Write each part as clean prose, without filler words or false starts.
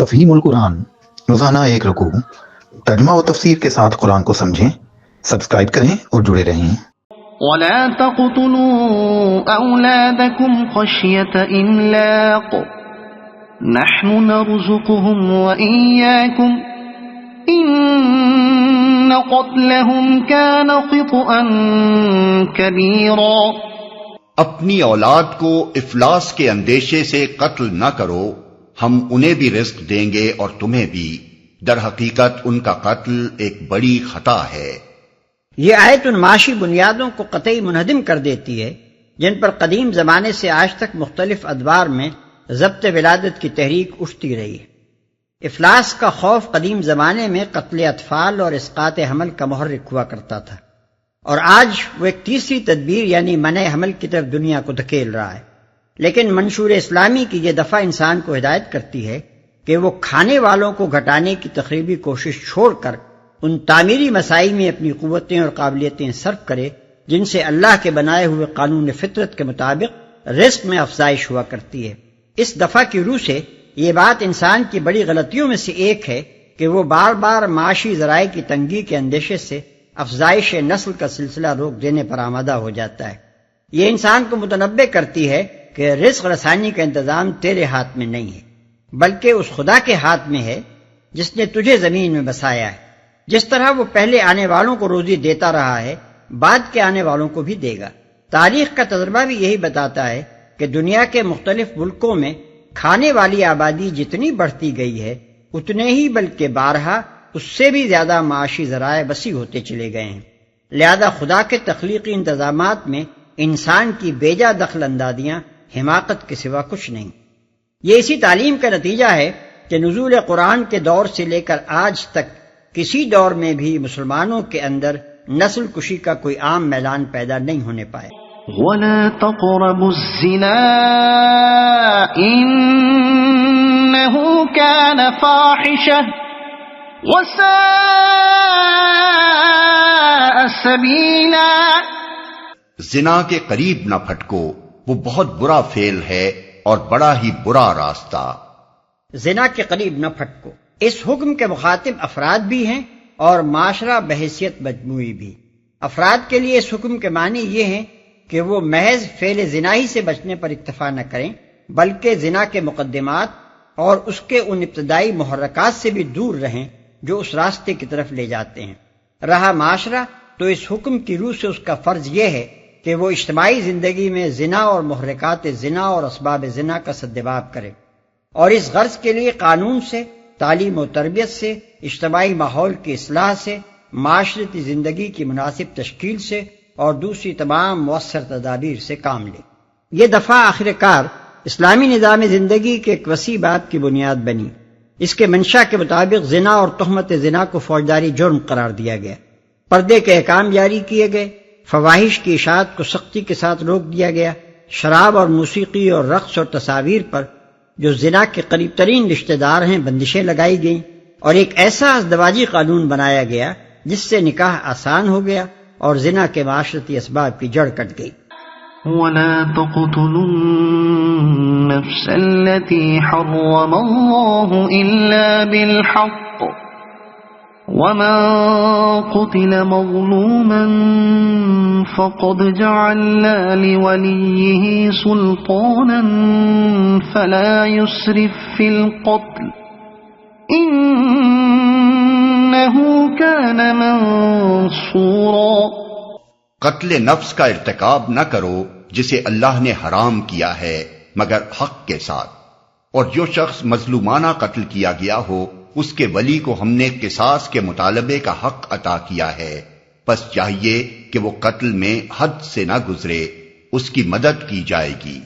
تفہیم القرآن، روزانہ ایک رکوع، ترجمہ و تفسیر کے ساتھ قرآن کو سمجھیں۔ سبسکرائب کریں اور جڑے رہیں۔ وَلَا تَقْتُلُوا أَوْلَادَكُمْ خَشْيَةَ إِمْلَاقٍ نَحْنُ نَرْزُقُهُمْ وَإِيَّاكُمْ إِنَّ قَتْلَهُمْ كَانَ خِطْئًا كَبِيرًا۔ اپنی اولاد کو افلاس کے اندیشے سے قتل نہ کرو، ہم انہیں بھی رزق دیں گے اور تمہیں بھی، در حقیقت ان کا قتل ایک بڑی خطا ہے۔ یہ آیت ان معاشی بنیادوں کو قطعی منہدم کر دیتی ہے جن پر قدیم زمانے سے آج تک مختلف ادوار میں ضبط ولادت کی تحریک اٹھتی رہی ہے۔ افلاس کا خوف قدیم زمانے میں قتل اطفال اور اسقاط حمل کا محرک ہوا کرتا تھا، اور آج وہ ایک تیسری تدبیر یعنی منع حمل کی طرف دنیا کو دھکیل رہا ہے۔ لیکن منشور اسلامی کی یہ دفعہ انسان کو ہدایت کرتی ہے کہ وہ کھانے والوں کو گھٹانے کی تقریبی کوشش چھوڑ کر ان تعمیری مسائل میں اپنی قوتیں اور قابلیتیں صرف کرے جن سے اللہ کے بنائے ہوئے قانون فطرت کے مطابق رزق میں افزائش ہوا کرتی ہے۔ اس دفعہ کی روح سے یہ بات انسان کی بڑی غلطیوں میں سے ایک ہے کہ وہ بار بار معاشی ذرائع کی تنگی کے اندیشے سے افزائش نسل کا سلسلہ روک دینے پر آمادہ ہو جاتا ہے۔ یہ انسان کو متنبہ کرتی ہے کہ رزق رسانی کا انتظام تیرے ہاتھ میں نہیں ہے، بلکہ اس خدا کے ہاتھ میں ہے جس نے تجھے زمین میں بسایا ہے۔ جس طرح وہ پہلے آنے والوں کو روزی دیتا رہا ہے، بعد کے آنے والوں کو بھی دے گا۔ تاریخ کا تجربہ بھی یہی بتاتا ہے کہ دنیا کے مختلف ملکوں میں کھانے والی آبادی جتنی بڑھتی گئی ہے، اتنے ہی بلکہ بارہا اس سے بھی زیادہ معاشی ذرائع وسیع ہوتے چلے گئے ہیں۔ لہذا خدا کے تخلیقی انتظامات میں انسان کی بیجا دخل اندازیاں حماقت کے سوا کچھ نہیں۔ یہ اسی تعلیم کا نتیجہ ہے کہ نزول قرآن کے دور سے لے کر آج تک کسی دور میں بھی مسلمانوں کے اندر نسل کشی کا کوئی عام میلان پیدا نہیں ہونے پایا۔ وَلَا تَقْرَبُوا الزِّنَا إِنَّهُ كَانَ فَاحِشَةً وَسَاءَ سَبِيلًا۔ زنا کے قریب نہ پھٹکو، وہ بہت برا فعل ہے اور بڑا ہی برا راستہ۔ زنا کے قریب نہ پھٹکو، اس حکم کے مخاطب افراد بھی ہیں اور معاشرہ بحیثیت مجموعی بھی۔ افراد کے لیے اس حکم کے معنی یہ ہیں کہ وہ محض فعل زنا ہی سے بچنے پر اکتفا نہ کریں، بلکہ زنا کے مقدمات اور اس کے ان ابتدائی محرکات سے بھی دور رہیں جو اس راستے کی طرف لے جاتے ہیں۔ رہا معاشرہ تو اس حکم کی روح سے اس کا فرض یہ ہے کہ وہ اجتماعی زندگی میں زنا اور محرکات زنا اور اسباب زنا کا سدباب کرے، اور اس غرض کے لیے قانون سے، تعلیم و تربیت سے، اجتماعی ماحول کی اصلاح سے، معاشرتی زندگی کی مناسب تشکیل سے اور دوسری تمام مؤثر تدابیر سے کام لے۔ یہ دفعہ آخر کار اسلامی نظام زندگی کے ایک وسیع باب کی بنیاد بنی۔ اس کے منشا کے مطابق زنا اور تہمت زنا کو فوجداری جرم قرار دیا گیا، پردے کے احکام جاری کیے گئے، فواحش کی اشاعت کو سختی کے ساتھ روک دیا گیا، شراب اور موسیقی اور رقص اور تصاویر پر جو زنا کے قریب ترین رشتہ دار ہیں بندشیں لگائی گئیں، اور ایک ایسا ازدواجی قانون بنایا گیا جس سے نکاح آسان ہو گیا اور زنا کے معاشرتی اسباب کی جڑ کٹ گئی۔ وَلَا تَقْتُلُوا النَّفْسَ الَّتِي حَرَّمَ اللَّهُ إِلَّا بِالْحَقِّ وَمَن قُتِلَ مَظْلُومًا فَقَدْ جَعَلْنَا لِوَلِيِّهِ سُلْطَانًا فَلَا يُسْرِفْ فِي الْقَتْلِ إِنَّهُ كَانَ مَنصُورًا۔ قتل نفس کا ارتکاب نہ کرو جسے اللہ نے حرام کیا ہے مگر حق کے ساتھ، اور جو شخص مظلومانہ قتل کیا گیا ہو اس کے ولی کو ہم نے قصاص کے مطالبے کا حق عطا کیا ہے، پس چاہیے کہ وہ قتل میں حد سے نہ گزرے، اس کی مدد کی جائے گی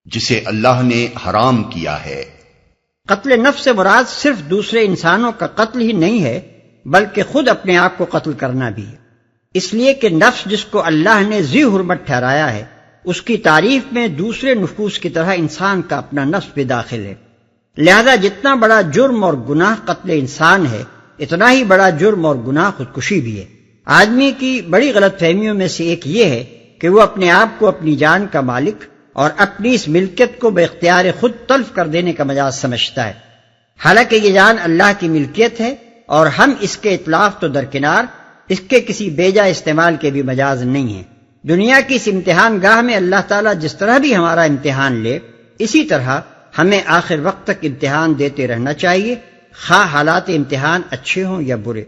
جسے اللہ نے حرام کیا ہے۔ قتل نفس سے مراد صرف دوسرے انسانوں کا قتل ہی نہیں ہے بلکہ خود اپنے آپ کو قتل کرنا بھی ہے، اس لیے کہ نفس جس کو اللہ نے ذی حرمت ٹھہرایا ہے اس کی تعریف میں دوسرے نفوس کی طرح انسان کا اپنا نفس بھی داخل ہے۔ لہذا جتنا بڑا جرم اور گناہ قتل انسان ہے، اتنا ہی بڑا جرم اور گناہ خودکشی بھی ہے۔ آدمی کی بڑی غلط فہمیوں میں سے ایک یہ ہے کہ وہ اپنے آپ کو اپنی جان کا مالک اور اپنی اس ملکیت کو بے اختیار خود تلف کر دینے کا مجاز سمجھتا ہے۔ حالانکہ یہ جان اللہ کی ملکیت ہے اور ہم اس کے اطلاق تو درکنار، اس کے کسی بیجا استعمال کے بھی مجاز نہیں ہیں۔ دنیا کی اس امتحان گاہ میں اللہ تعالیٰ جس طرح بھی ہمارا امتحان لے، اسی طرح ہمیں آخر وقت تک امتحان دیتے رہنا چاہیے، خواہ حالات امتحان اچھے ہوں یا برے۔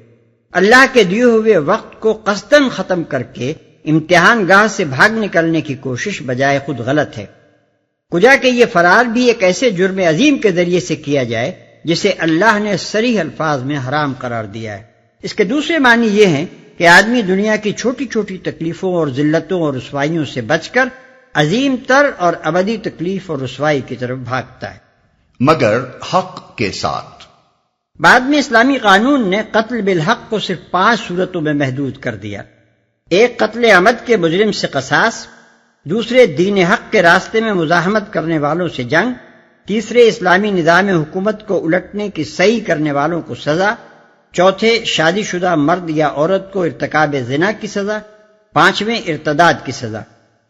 اللہ کے دیے ہوئے وقت کو قصداً ختم کر کے امتحان گاہ سے بھاگ نکلنے کی کوشش بجائے خود غلط ہے، کجا کہ یہ فرار بھی ایک ایسے جرم عظیم کے ذریعے سے کیا جائے جسے اللہ نے صریح الفاظ میں حرام قرار دیا ہے۔ اس کے دوسرے معنی یہ ہیں کہ آدمی دنیا کی چھوٹی چھوٹی تکلیفوں اور ذلتوں اور رسوائیوں سے بچ کر عظیم تر اور ابدی تکلیف اور رسوائی کی طرف بھاگتا ہے، مگر حق کے ساتھ۔ بعد میں اسلامی قانون نے قتل بالحق کو صرف 5 صورتوں میں محدود کر دیا۔ ایک، قتل عمد کے مجرم سے قصاص، دوسرے، دین حق کے راستے میں مزاحمت کرنے والوں سے جنگ، تیسرے، اسلامی نظام حکومت کو الٹنے کی صحیح کرنے والوں کو سزا، چوتھے، شادی شدہ مرد یا عورت کو ارتکاب زنا کی سزا، پانچویں، ارتداد کی سزا۔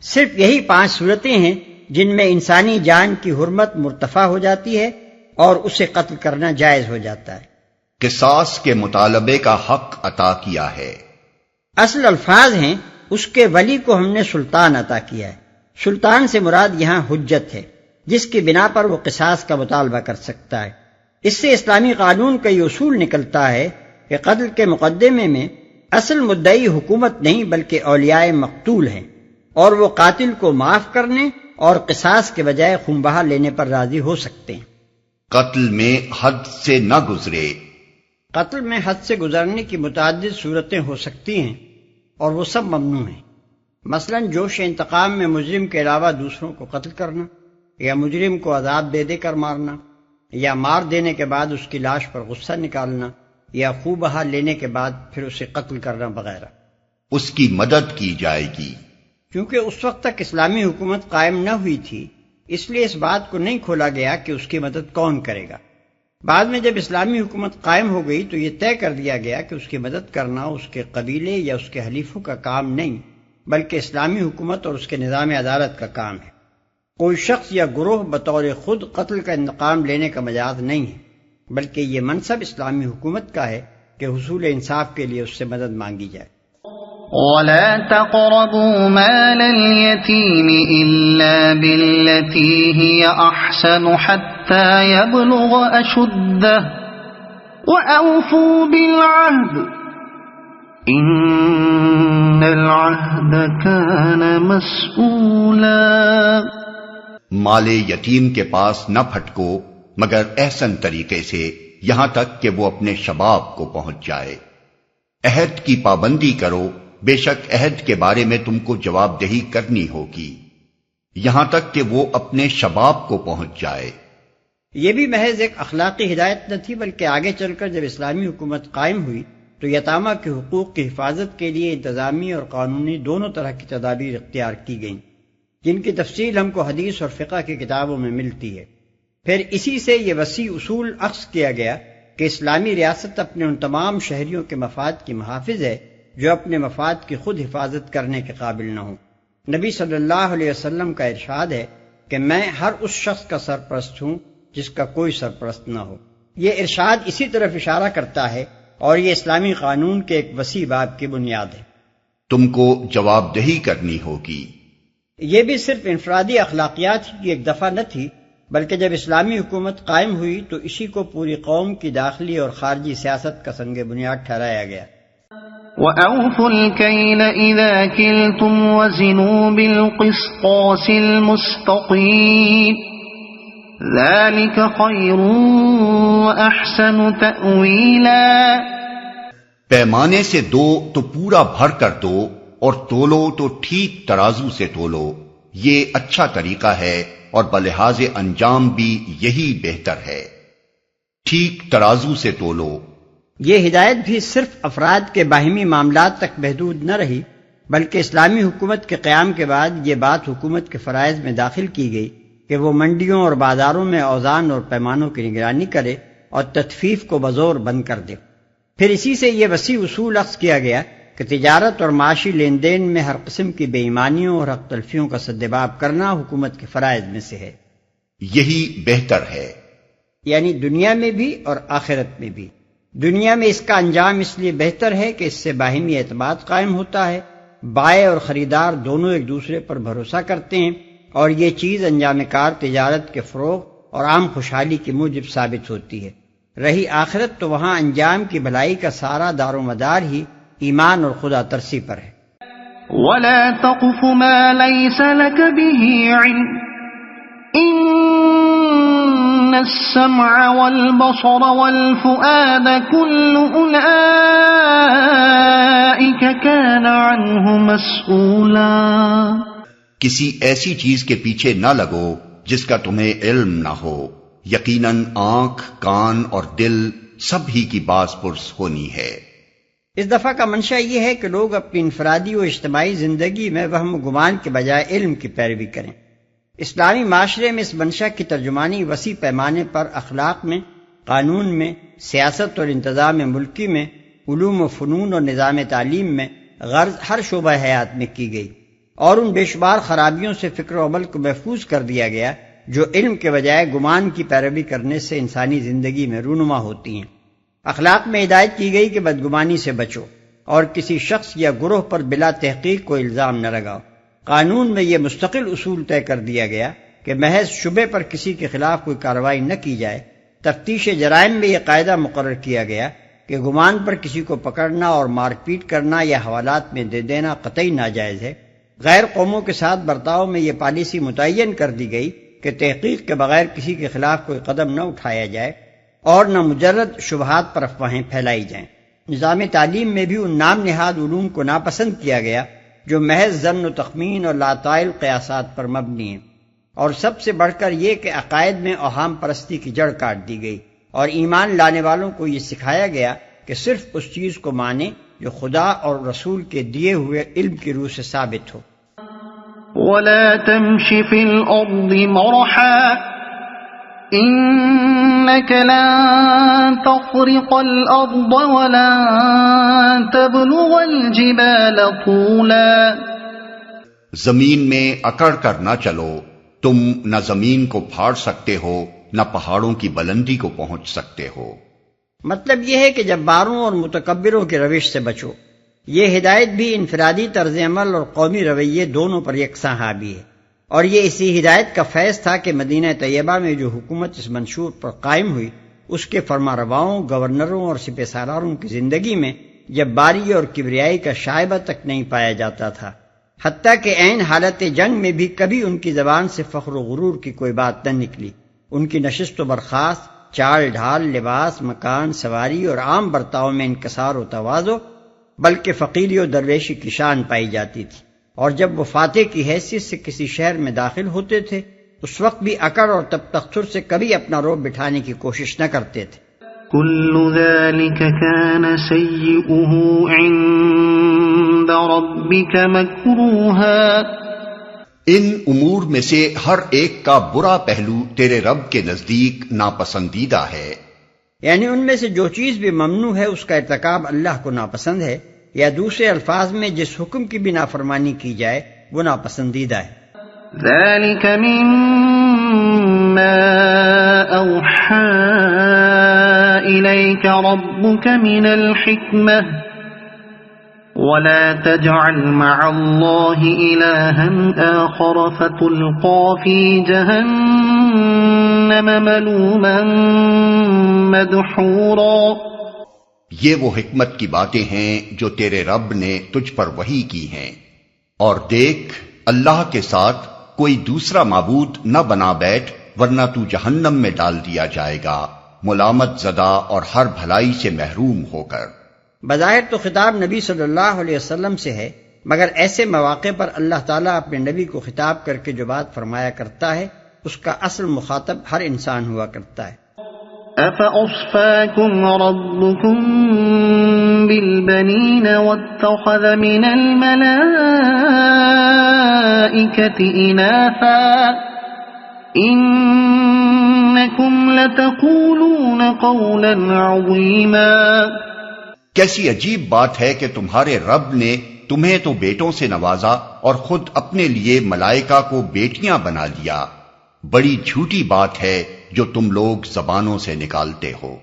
صرف یہی 5 صورتیں ہیں جن میں انسانی جان کی حرمت مرتفع ہو جاتی ہے اور اسے قتل کرنا جائز ہو جاتا ہے۔ قصاص کے مطالبے کا حق عطا کیا ہے۔ اصل الفاظ ہیں اس کے ولی کو ہم نے سلطان عطا کیا ہے۔ سلطان سے مراد یہاں حجت ہے، جس کی بنا پر وہ قصاص کا مطالبہ کر سکتا ہے۔ اس سے اسلامی قانون کا یہ اصول نکلتا ہے کہ قتل کے مقدمے میں اصل مدعی حکومت نہیں بلکہ اولیاء مقتول ہیں، اور وہ قاتل کو معاف کرنے اور قصاص کے بجائے خون بہا لینے پر راضی ہو سکتے ہیں۔ قتل میں حد سے نہ گزرے۔ قتل میں حد سے گزرنے کی متعدد صورتیں ہو سکتی ہیں اور وہ سب ممنوع ہیں۔ مثلا جوش انتقام میں مجرم کے علاوہ دوسروں کو قتل کرنا، یا مجرم کو عذاب دے دے کر مارنا، یا مار دینے کے بعد اس کی لاش پر غصہ نکالنا، یا خون بہا لینے کے بعد پھر اسے قتل کرنا وغیرہ۔ اس کی مدد کی جائے گی۔ کیونکہ اس وقت تک اسلامی حکومت قائم نہ ہوئی تھی، اس لیے اس بات کو نہیں کھولا گیا کہ اس کی مدد کون کرے گا۔ بعد میں جب اسلامی حکومت قائم ہو گئی تو یہ طے کر دیا گیا کہ اس کی مدد کرنا اس کے قبیلے یا اس کے حلیفوں کا کام نہیں، بلکہ اسلامی حکومت اور اس کے نظام عدالت کا کام ہے۔ کوئی شخص یا گروہ بطور خود قتل کا انتقام لینے کا مجاز نہیں ہے، بلکہ یہ منصب اسلامی حکومت کا ہے کہ حصول انصاف کے لیے اس سے مدد مانگی جائے۔ وَلَا تَقْرَبُوا مَالَ الْيَتِيمِ إِلَّا بِالَّتِي هِيَ أَحْسَنُ حَتَّى يَبْلُغَ أَشُدَّهُ وَأَوْفُوا بِالْعَهْدِ إِنَّ الْعَهْدَ كَانَ مَسْئُولًا۔ مال یتیم کے پاس نہ پھٹکو مگر احسن طریقے سے، یہاں تک کہ وہ اپنے شباب کو پہنچ جائے۔ عہد کی پابندی کرو، بے شک عہد کے بارے میں تم کو جواب دہی کرنی ہوگی، یہاں تک کہ وہ اپنے شباب کو پہنچ جائے۔ یہ بھی محض ایک اخلاقی ہدایت نہ تھی، بلکہ آگے چل کر جب اسلامی حکومت قائم ہوئی تو یتامہ کے حقوق کی حفاظت کے لیے انتظامی اور قانونی دونوں طرح کی تدابیر اختیار کی گئیں، جن کی تفصیل ہم کو حدیث اور فقہ کی کتابوں میں ملتی ہے۔ پھر اسی سے یہ وسیع اصول اخذ کیا گیا کہ اسلامی ریاست اپنے ان تمام شہریوں کے مفاد کی محافظ ہے جو اپنے مفاد کی خود حفاظت کرنے کے قابل نہ ہوں۔ نبی صلی اللہ علیہ وسلم کا ارشاد ہے کہ میں ہر اس شخص کا سرپرست ہوں جس کا کوئی سرپرست نہ ہو۔ یہ ارشاد اسی طرف اشارہ کرتا ہے اور یہ اسلامی قانون کے ایک وسیع باب کی بنیاد ہے۔ تم کو جواب دہی کرنی ہوگی۔ یہ بھی صرف انفرادی اخلاقیات کی ایک دفعہ نہ تھی، بلکہ جب اسلامی حکومت قائم ہوئی تو اسی کو پوری قوم کی داخلی اور خارجی سیاست کا سنگ بنیاد ٹھہرایا گیا۔ وَأَوْفُوا الْكَيْلَ إِذَا كِلْتُمْ وَزِنُوا بِالْقِسْطَاسِ الْمُسْتَقِيمِ ذَلِكَ خَيْرٌ وَأَحْسَنُ تَأْوِيلًا۔ پیمانے سے دو تو پورا بھر کر دو، اور تولو تو ٹھیک ترازو سے تولو، یہ اچھا طریقہ ہے اور بلحاظ انجام بھی یہی بہتر ہے۔ ٹھیک ترازو سے تولو۔ یہ ہدایت بھی صرف افراد کے باہمی معاملات تک محدود نہ رہی، بلکہ اسلامی حکومت کے قیام کے بعد یہ بات حکومت کے فرائض میں داخل کی گئی کہ وہ منڈیوں اور بازاروں میں اوزان اور پیمانوں کی نگرانی کرے اور تطفیف کو بزور بند کر دے۔ پھر اسی سے یہ وسیع اصول اخذ کیا گیا کہ تجارت اور معاشی لین دین میں ہر قسم کی بے ایمانیوں اور حق تلفیوں کا سدباب کرنا حکومت کے فرائض میں سے ہے۔ یہی بہتر ہے۔ یعنی دنیا میں بھی اور آخرت میں بھی۔ دنیا میں اس کا انجام اس لیے بہتر ہے کہ اس سے باہمی اعتماد قائم ہوتا ہے، بائع اور خریدار دونوں ایک دوسرے پر بھروسہ کرتے ہیں، اور یہ چیز انجام کار تجارت کے فروغ اور عام خوشحالی کی موجب ثابت ہوتی ہے۔ رہی آخرت تو وہاں انجام کی بھلائی کا سارا دار و مدار ہی ایمان اور خدا ترسی پر ہے۔ ولا تقف ما ليس لك به علم إن السمع والبصر والفؤاد كل أولئك كان عنه مسؤولا۔ کسی ایسی چیز کے پیچھے نہ لگو جس کا تمہیں علم نہ ہو، یقیناً آنکھ، کان اور دل سب ہی کی باز پرس ہونی ہے۔ اس دفعہ کا منشا یہ ہے کہ لوگ اپنی انفرادی و اجتماعی زندگی میں وہم و گمان کے بجائے علم کی پیروی کریں۔ اسلامی معاشرے میں اس منشا کی ترجمانی وسیع پیمانے پر اخلاق میں، قانون میں، سیاست اور انتظام ملکی میں، علوم و فنون اور نظام تعلیم میں، غرض ہر شعبہ حیات میں کی گئی، اور ان بے شمار خرابیوں سے فکر و عمل کو محفوظ کر دیا گیا جو علم کے بجائے گمان کی پیروی کرنے سے انسانی زندگی میں رونما ہوتی ہیں۔ اخلاق میں ہدایت کی گئی کہ بدگمانی سے بچو اور کسی شخص یا گروہ پر بلا تحقیق کوئی الزام نہ لگاؤ۔ قانون میں یہ مستقل اصول طے کر دیا گیا کہ محض شبے پر کسی کے خلاف کوئی کارروائی نہ کی جائے۔ تفتیش جرائم میں یہ قاعدہ مقرر کیا گیا کہ گمان پر کسی کو پکڑنا اور مار پیٹ کرنا یا حوالات میں دے دینا قطعی ناجائز ہے۔ غیر قوموں کے ساتھ برتاؤ میں یہ پالیسی متعین کر دی گئی کہ تحقیق کے بغیر کسی کے خلاف کوئی قدم نہ اٹھایا جائے اور نہ مجرد شبہات پر افواہیں پھیلائی جائیں۔ نظام تعلیم میں بھی ان نام نہاد علوم کو ناپسند کیا گیا جو محض ظن و تخمین اور لاتعال قیاسات پر مبنی ہیں، اور سب سے بڑھ کر یہ کہ عقائد میں اوہام پرستی کی جڑ کاٹ دی گئی اور ایمان لانے والوں کو یہ سکھایا گیا کہ صرف اس چیز کو مانیں جو خدا اور رسول کے دیے ہوئے علم کی روح سے ثابت ہو۔ ولا تمش في الأرض مرحا إنك لن تخرق الأرض ولن تبلغ الجبال طولا۔ زمین میں اکڑ کر نہ چلو، تم نہ زمین کو پھاڑ سکتے ہو نہ پہاڑوں کی بلندی کو پہنچ سکتے ہو۔ مطلب یہ ہے کہ جباروں اور متکبروں کی روش سے بچو۔ یہ ہدایت بھی انفرادی طرز عمل اور قومی رویے دونوں پر یکساں حاوی ہے، اور یہ اسی ہدایت کا فیض تھا کہ مدینہ طیبہ میں جو حکومت اس منشور پر قائم ہوئی، اس کے فرما رواؤں، گورنروں اور سپہ سالاروں کی زندگی میں جباری اور کبریائی کا شائبہ تک نہیں پایا جاتا تھا، حتیٰ کہ عین حالت جنگ میں بھی کبھی ان کی زبان سے فخر و غرور کی کوئی بات نہ نکلی۔ ان کی نشست و برخاست، چال ڈھال، لباس، مکان، سواری اور عام برتاؤ میں انکسار و تواضع بلکہ فقیری و درویشی کی شان پائی جاتی تھی، اور جب وہ فاتح کی حیثیت سے کسی شہر میں داخل ہوتے تھے اس وقت بھی اکڑ اور تبختر سے کبھی اپنا رعب بٹھانے کی کوشش نہ کرتے تھے۔ كل ذلك كان سيئه عند ربك مكروها۔ ان امور میں سے ہر ایک کا برا پہلو تیرے رب کے نزدیک ناپسندیدہ ہے، یعنی ان میں سے جو چیز بھی ممنوع ہے اس کا ارتکاب اللہ کو ناپسند ہے، یا دوسرے الفاظ میں جس حکم کی بھی نافرمانی کی جائے وہ ناپسندیدہ ہے۔ ذلك مما أوحى إليك ربك من الحكمة ولا تجعل مع الله إلها آخر فتلقى في جهنم ملوما مدحورا۔ یہ وہ حکمت کی باتیں ہیں جو تیرے رب نے تجھ پر وحی کی ہیں، اور دیکھ اللہ کے ساتھ کوئی دوسرا معبود نہ بنا بیٹھ ورنہ تو جہنم میں ڈال دیا جائے گا، ملامت زدہ اور ہر بھلائی سے محروم ہو کر۔ بظاہر تو خطاب نبی صلی اللہ علیہ وسلم سے ہے، مگر ایسے مواقع پر اللہ تعالیٰ اپنے نبی کو خطاب کر کے جو بات فرمایا کرتا ہے اس کا اصل مخاطب ہر انسان ہوا کرتا ہے۔ أَفَأَصْفَاكُمْ رَبُّكُمْ بِالْبَنِينَ وَاتَّخَذَ مِنَ الْمَلَائِكَةِ إِنَاثًا إِنَّكُمْ لَتَقُولُونَ قَوْلًا عَظِيمًا۔ کیسی عجیب بات ہے کہ تمہارے رب نے تمہیں تو بیٹوں سے نوازا اور خود اپنے لیے ملائکہ کو بیٹیاں بنا لیا۔ بڑی جھوٹی بات ہے جو تم لوگ زبانوں سے نکالتے ہو۔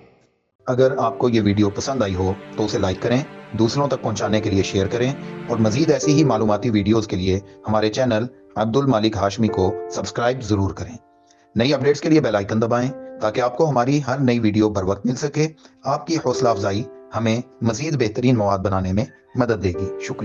اگر آپ کو یہ ویڈیو پسند آئی ہو تو اسے لائک کریں، دوسروں تک پہنچانے کے لیے شیئر کریں، اور مزید ایسی ہی معلوماتی ویڈیوز کے لیے ہمارے چینل عبد المالک ہاشمی کو سبسکرائب ضرور کریں۔ نئی اپڈیٹس کے لیے بیل آئیکن دبائیں تاکہ آپ کو ہماری ہر نئی ویڈیو بر وقت مل سکے۔ آپ کی حوصلہ افزائی ہمیں مزید بہترین مواد بنانے میں مدد دے گی۔ شکریہ۔